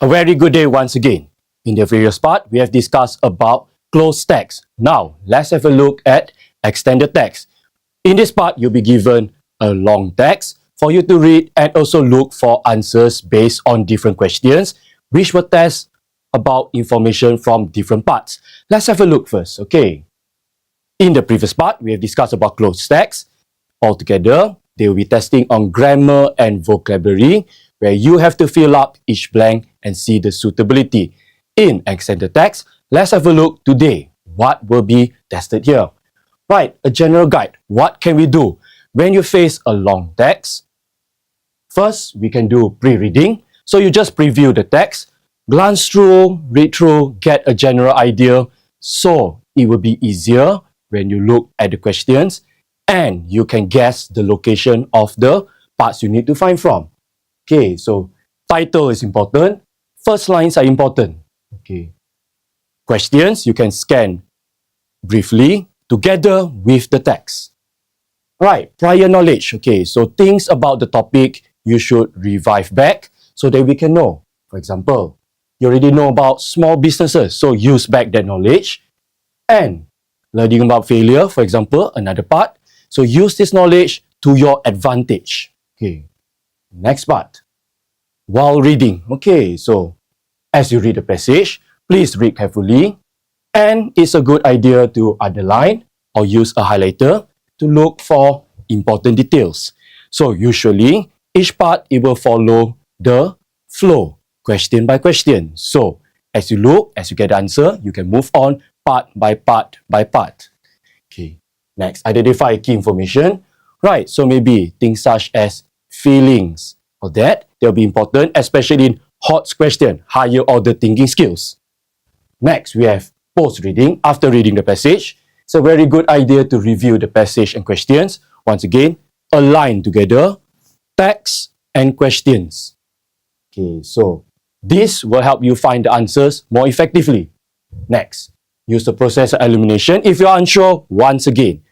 A very good day once again. In the previous part, we have discussed about closed text. Now, let's have a look at extended text. In this part, you'll be given a long text for you to read and also look for answers based on different questions, which will test about information from different parts. Let's have a look first, okay? In the previous part, we have discussed about closed text. Altogether, they will be testing on grammar and vocabulary, where you have to fill up each blank and see the suitability. In extended text, let's have a look today. What will be tested here? Right, a general guide. What can we do when you face a long text? First, we can do pre-reading. So you just preview the text, glance through, read through, get a general idea. So it will be easier when you look at the questions and you can guess the location of the parts you need to find from. Okay, so title is important. First lines are important. Okay. Questions you can scan briefly together with the text. Right, prior knowledge. Okay, so things about the topic you should revive back so that we can know. For example, you already know about small businesses, so use back that knowledge. And learning about failure, for example, another part. So use this knowledge to your advantage. Okay. Next part. While reading. Okay, so as you read the passage, please read carefully. And it's a good idea to underline or use a highlighter to look for important details. So usually, each part, it will follow the flow, question by question. So as you look, as you get the answer, you can move on part by part by part. Okay. Next, identify key information. Right, so maybe things such as feelings or that, they'll be important, especially in HOTS question, higher order thinking skills. Next, we have post-reading. After reading the passage, it's a very good idea to review the passage and questions. Once again, align together text and questions. Okay, so this will help you find the answers more effectively. Next, use the process of elimination. If you're unsure, once again,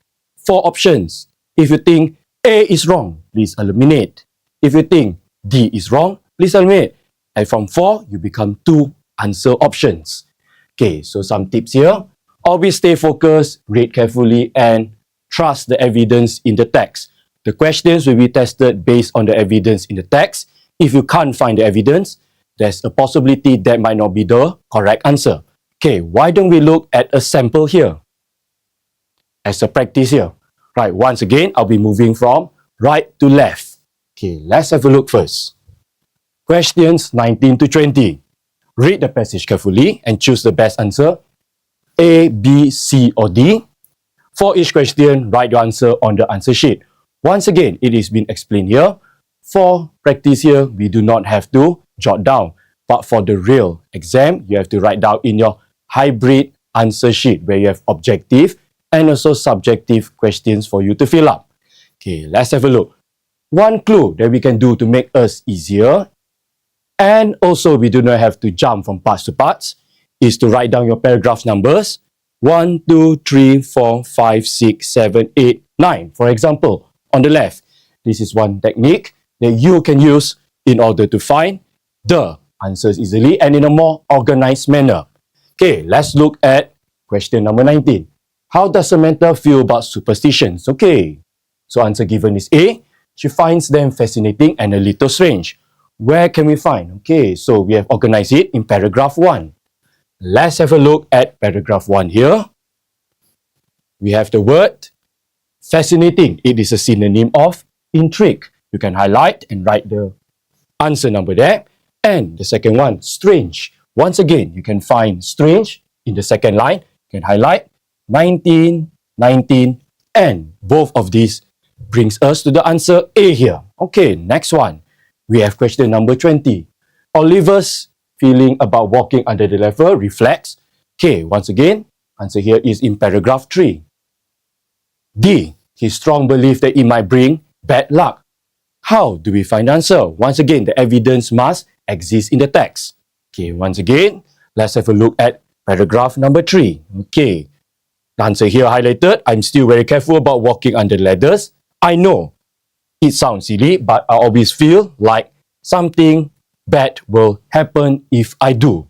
4 options. If you think A is wrong, please eliminate. If you think D is wrong, please eliminate. And from 4, you become 2 answer options. Okay, so some tips here. Always stay focused, read carefully, and trust the evidence in the text. The questions will be tested based on the evidence in the text. If you can't find the evidence, there's a possibility that might not be the correct answer. Okay, why don't we look at a sample here as a practice here? Right, once again, I'll be moving from right to left. Okay, let's have a look first. Questions 19 to 20. Read the passage carefully and choose the best answer. A, B, C, or D. For each question, write your answer on the answer sheet. Once again, it is being explained here. For practice here, we do not have to jot down. But for the real exam, you have to write down in your hybrid answer sheet where you have objective and also subjective questions for you to fill up. Okay, let's have a look. One clue that we can do to make us easier, and also we do not have to jump from parts to parts, is to write down your paragraph numbers. 1, 2, 3, 4, 5, 6, 7, 8, 9. For example, on the left, this is one technique that you can use in order to find the answers easily and in a more organized manner. Okay, let's look at question number 19. How does Samantha feel about superstitions? Okay, so answer given is A. She finds them fascinating and a little strange. Where can we find? Okay, so we have organized it in paragraph 1. Let's have a look at paragraph 1 here. We have the word fascinating. It is a synonym of intrigue. You can highlight and write the answer number there. And the second one, strange. Once again, you can find strange in the second line. You can highlight 19, 19, and both of these brings us to the answer A here. Okay, next one. We have question number 20. Oliver's feeling about walking under the level reflects. Okay, once again, answer here is in paragraph 3. D. His strong belief that it might bring bad luck. How do we find the answer? Once again, the evidence must exist in the text. Okay, once again, let's have a look at paragraph number 3. Okay, the answer here highlighted. I'm still very careful about walking under ladders. I know it sounds silly, but I always feel like something bad will happen if I do.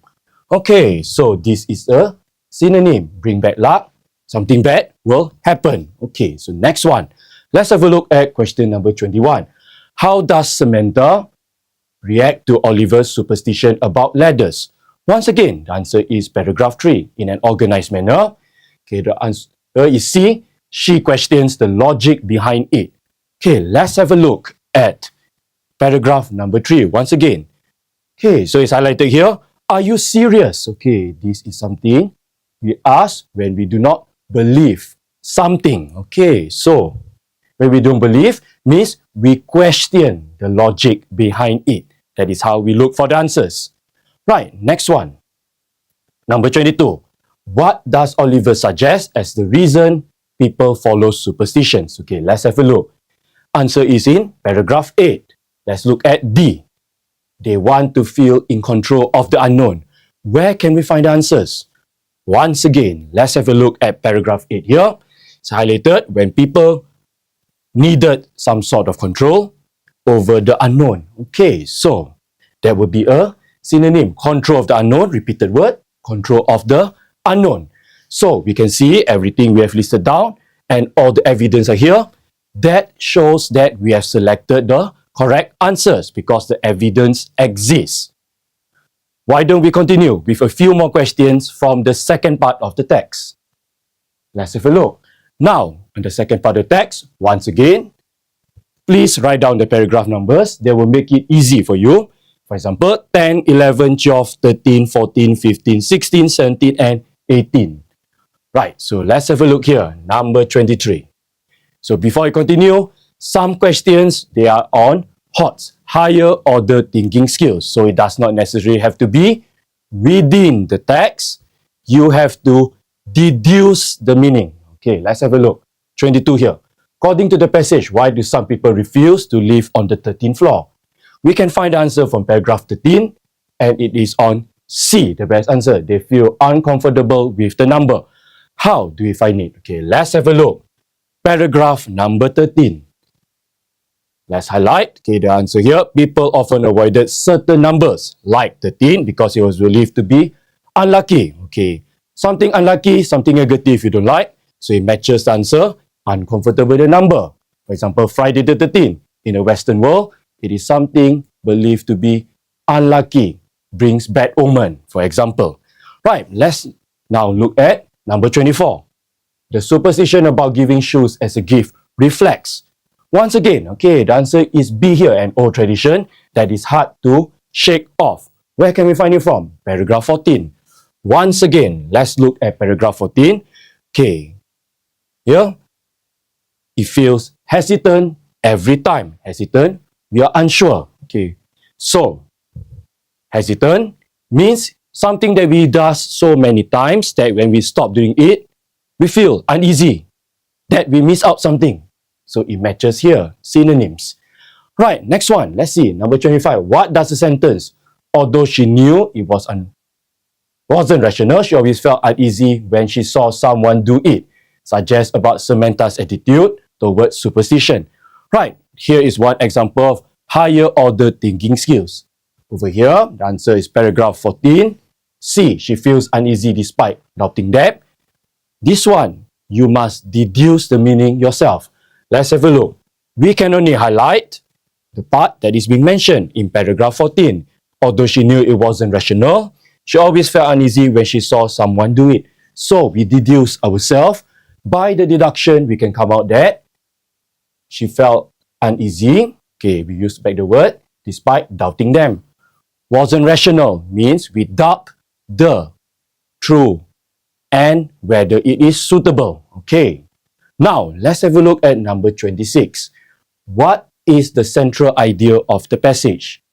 Okay, so this is a synonym. Bring bad luck. Something bad will happen. Okay, so next one. Let's have a look at question number 21. How does Samantha react to Oliver's superstition about ladders? Once again, the answer is paragraph 3. In an organized manner. Okay, the answer is C. She questions the logic behind it. Okay, let's have a look at paragraph number 3. Once again. Okay, so it's highlighted here. Are you serious? Okay, this is something we ask when we do not believe something. Okay, so when we don't believe means we question the logic behind it. That is how we look for the answers. Right, next one. Number 22. What does Oliver suggest as the reason people follow superstitions? Okay, let's have a look. Answer is in paragraph 8. Let's look at D. They want to feel in control of the unknown. Where can we find the answers? Once again, let's have a look at paragraph 8 here. It's highlighted when people needed some sort of control over the unknown. Okay, so that would be a synonym. Control of the unknown, repeated word, control of the unknown. So we can see everything we have listed down and all the evidence are here. That shows that we have selected the correct answers because the evidence exists. Why don't we continue with a few more questions from the second part of the text? Let's have a look. Now, in the second part of the text, once again, please write down the paragraph numbers. They will make it easy for you. For example, 10, 11, 12, 13, 14, 15, 16, 17, and 18. Right, so let's have a look here. Number 23. So before I continue, some questions, they are on HOTS, higher order thinking skills. So it does not necessarily have to be within the text. You have to deduce the meaning. Okay, let's have a look. 22 here. According to the passage, why do some people refuse to live on the 13th floor? We can find the answer from paragraph 13 and it is on C, the best answer. They feel uncomfortable with the number. How do we find it? Okay, let's have a look. Paragraph number 13. Let's highlight, okay, the answer here. People often avoided certain numbers like 13 because it was believed to be unlucky. Okay, something unlucky, something negative you don't like. So it matches the answer, uncomfortable with the number. For example, Friday the 13th. In the Western world, it is something believed to be unlucky, brings bad omen, for example. Right, let's now look at number 24. The superstition about giving shoes as a gift reflects. Once again, okay, the answer is B here, an old tradition that is hard to shake off. Where can we find it from? Paragraph 14. Once again, let's look at paragraph 14. Okay, here, it feels hesitant every time. Hesitant, we are unsure. Okay, so hesitant means something that we do so many times that when we stop doing it, we feel uneasy, that we miss out something. So it matches here, synonyms. Right, next one, let's see, number 25. What does the sentence, although she knew it wasn't rational, she always felt uneasy when she saw someone do it, suggest about Samantha's attitude towards superstition? Right, here is one example of higher order thinking skills. Over here, the answer is paragraph 14. C, she feels uneasy despite doubting that. This one, you must deduce the meaning yourself. Let's have a look. We can only highlight the part that is being mentioned in paragraph 14. Although she knew it wasn't rational, she always felt uneasy when she saw someone do it. So we deduce ourselves. By the deduction, we can come out that she felt uneasy. Okay, we use back the word, despite doubting them. Wasn't rational means we doubt the true and whether it is suitable. Okay. Now, let's have a look at number 26. What is the central idea of the passage?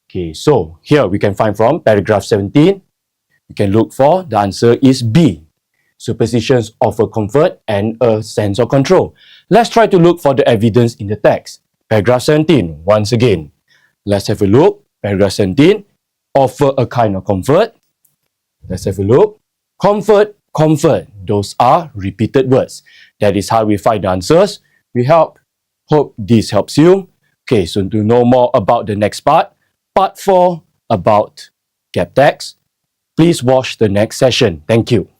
Okay, so here we can find from paragraph 17. We can look for, the answer is B. Superstitions offer comfort and a sense of control. Let's try to look for the evidence in the text. Paragraph 17, once again. Let's have a look. Paragraph 17, offer a kind of comfort. Let's have a look. Comfort, comfort. Those are repeated words. That is how we find the answers. Hope this helps you. Okay, so to know more about the next part 4, about gap text, please watch the next session. Thank you.